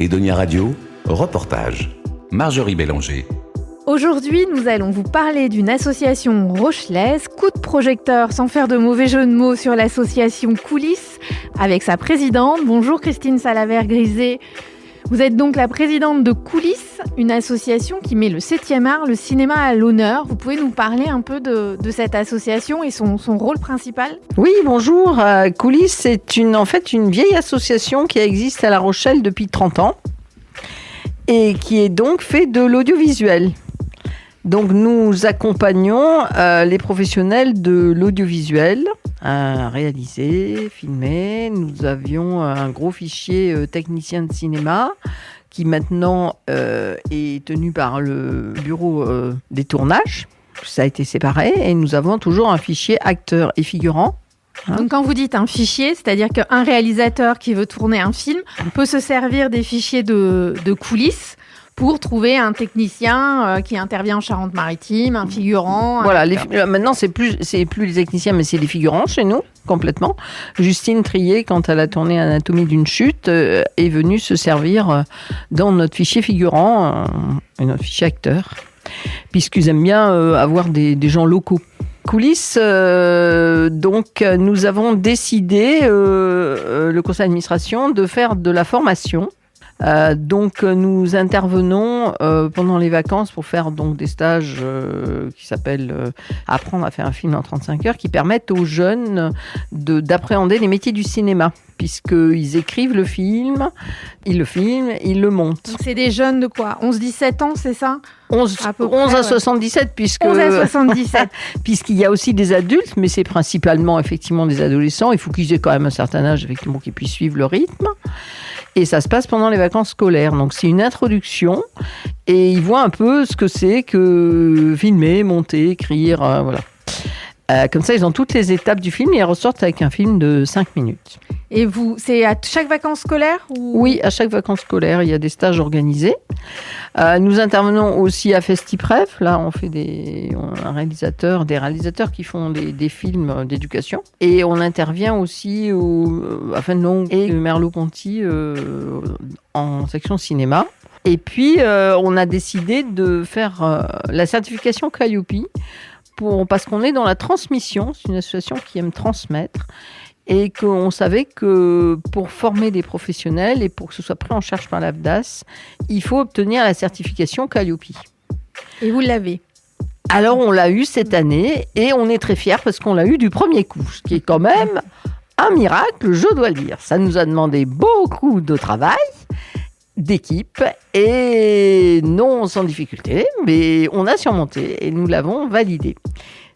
Edonia Radio, reportage. Marjorie Bélanger. Aujourd'hui, nous allons vous parler d'une association rochelaise, coup de projecteur sans faire de mauvais jeu de mots sur l'association Coulisses, avec sa présidente. Bonjour Christine Salaver-Grisé. Vous êtes donc la présidente de Coulisses, une association qui met le 7e art, le cinéma à l'honneur. Vous pouvez nous parler un peu de cette association et son rôle principal ? Oui, bonjour. Coulisses, c'est une vieille association qui existe à La Rochelle depuis 30 ans et qui est donc fait de l'audiovisuel. Donc nous accompagnons les professionnels de l'audiovisuel à réaliser, filmer. Nous avions un gros fichier technicien de cinéma qui maintenant est tenu par le bureau des tournages. Ça a été séparé et nous avons toujours un fichier acteurs et figurants. Donc quand vous dites un fichier, c'est-à-dire qu'un réalisateur qui veut tourner un film peut se servir des fichiers de coulisses pour trouver un technicien qui intervient en Charente-Maritime, un figurant. Voilà, maintenant c'est plus les techniciens, mais c'est les figurants chez nous, complètement. Justine Trier, quand elle a tourné Anatomie d'une chute, est venue se servir dans notre fichier figurant et notre fichier acteur, puisqu'ils aiment bien avoir des gens locaux. Coulisses, donc nous avons décidé, le conseil d'administration, de faire de la formation. Donc nous intervenons pendant les vacances pour faire donc des stages qui s'appellent apprendre à faire un film en 35 heures, qui permettent aux jeunes d'appréhender les métiers du cinéma, puisqu'ils écrivent le film, ils le filment, ils le montent. Donc c'est des jeunes de quoi ? 11-17 ans, c'est ça ? 11 à 77, puisque 11 à 77. Puisqu'il y a aussi des adultes, mais c'est principalement effectivement des adolescents. Il faut qu'ils aient quand même un certain âge, effectivement, qu'ils puissent suivre le rythme. Et ça se passe pendant les vacances scolaires. Donc c'est une introduction et ils voient un peu ce que c'est que filmer, monter, écrire, voilà. Comme ça, ils ont toutes les étapes du film et ils ressortent avec un film de 5 minutes. Et vous, c'est à chaque vacances scolaires ou... Oui, à chaque vacances scolaires, il y a des stages organisés. Nous intervenons aussi à Festiprev. Là, on fait des réalisateurs qui font des films d'éducation. Et on intervient aussi à Fénelon et Merleau-Ponty en section cinéma. Et puis, on a décidé de faire la certification Calliope parce qu'on est dans la transmission. C'est une association qui aime transmettre. Et qu'on savait que pour former des professionnels et pour que ce soit pris en charge par l'AFDAS, il faut obtenir la certification Calliope. Et vous l'avez ? Alors, on l'a eu cette année et on est très fiers parce qu'on l'a eu du premier coup, ce qui est quand même un miracle, je dois le dire. Ça nous a demandé beaucoup de travail, d'équipe et non sans difficulté, mais on a surmonté et nous l'avons validé.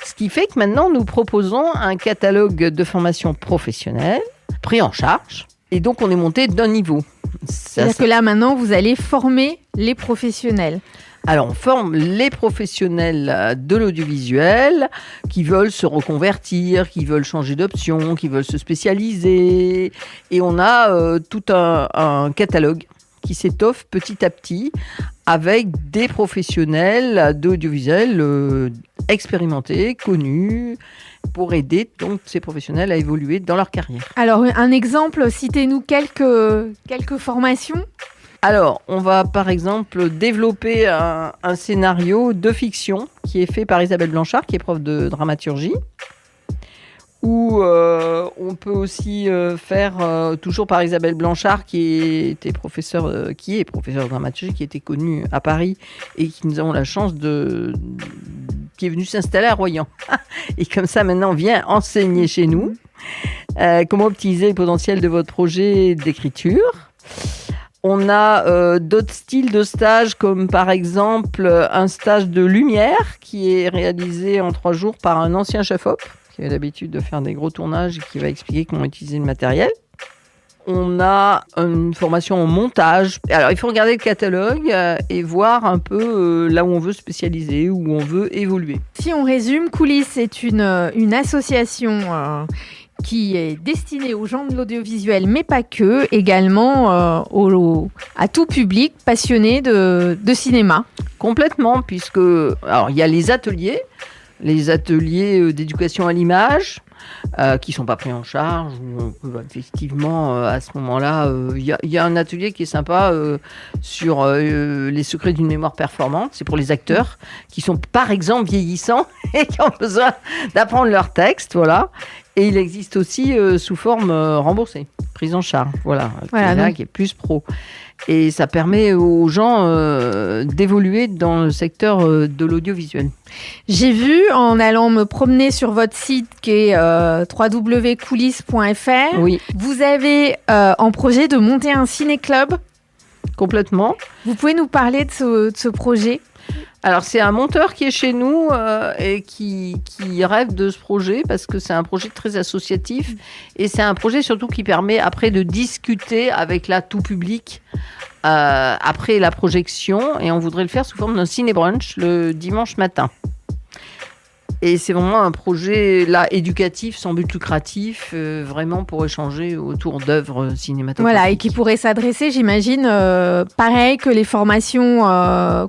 Ce qui fait que maintenant, nous proposons un catalogue de formation professionnelle pris en charge. Et donc, on est monté d'un niveau. C'est-à-dire que là, maintenant, vous allez former les professionnels. Alors, on forme les professionnels de l'audiovisuel qui veulent se reconvertir, qui veulent changer d'option, qui veulent se spécialiser. Et on a tout un catalogue qui s'étoffe petit à petit avec des professionnels d'audiovisuel expérimentés, connus, pour aider donc ces professionnels à évoluer dans leur carrière. Alors, un exemple, citez-nous quelques formations. Alors, on va par exemple développer un scénario de fiction qui est fait par Isabelle Blanchard, qui est prof de dramaturgie. Ou on peut aussi faire, toujours par Isabelle Blanchard, qui est professeure de dramaturgie, qui était connue à Paris et qui nous avons la chance qui est venue s'installer à Royan. Et comme ça, maintenant, on vient enseigner chez nous comment optimiser le potentiel de votre projet d'écriture. On a d'autres styles de stages, comme par exemple un stage de lumière qui est réalisé en 3 jours par un ancien chef-op qui a l'habitude de faire des gros tournages et qui va expliquer comment utiliser le matériel. On a une formation en montage. Alors, il faut regarder le catalogue et voir un peu là où on veut spécialiser, où on veut évoluer. Si on résume, Coulisses, c'est une association qui est destinée aux gens de l'audiovisuel, mais pas que, également à tout public passionné de cinéma. Complètement, puisque alors il y a les ateliers d'éducation à l'image, qui ne sont pas pris en charge. Effectivement, à ce moment-là, il y a un atelier qui est sympa sur les secrets d'une mémoire performante. C'est pour les acteurs qui sont, par exemple, vieillissants et qui ont besoin d'apprendre leur texte. Voilà. Et il existe aussi sous forme remboursée, prise en charge. Voilà, qui est plus pro. Et ça permet aux gens d'évoluer dans le secteur de l'audiovisuel. J'ai vu, en allant me promener sur votre site qui est www.coulisses.fr, oui. Vous avez en projet de monter un ciné-club. Complètement. Vous pouvez nous parler de ce projet ? Alors, c'est un monteur qui est chez nous et qui rêve de ce projet parce que c'est un projet très associatif et c'est un projet surtout qui permet après de discuter avec tout public après la projection, et on voudrait le faire sous forme d'un ciné-brunch le dimanche matin. Et c'est vraiment un projet éducatif, sans but lucratif, vraiment pour échanger autour d'œuvres cinématographiques. Voilà, et qui pourrait s'adresser, j'imagine, pareil que les formations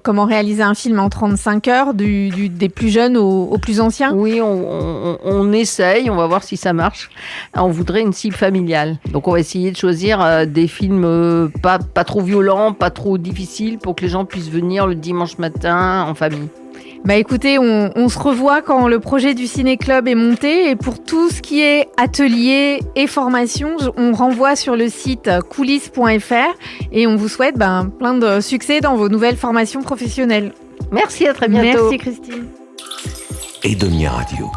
comment réaliser un film en 35 heures, des plus jeunes aux plus anciens. Oui, on essaye, on va voir si ça marche. On voudrait une cible familiale. Donc on va essayer de choisir des films pas trop violents, pas trop difficiles, pour que les gens puissent venir le dimanche matin en famille. Bah écoutez, on se revoit quand le projet du Ciné-Club est monté, et pour tout ce qui est atelier et formation, on renvoie sur le site coulisses.fr, et on vous souhaite plein de succès dans vos nouvelles formations professionnelles. Merci, à très bientôt. Merci Christine. Edonia Radio.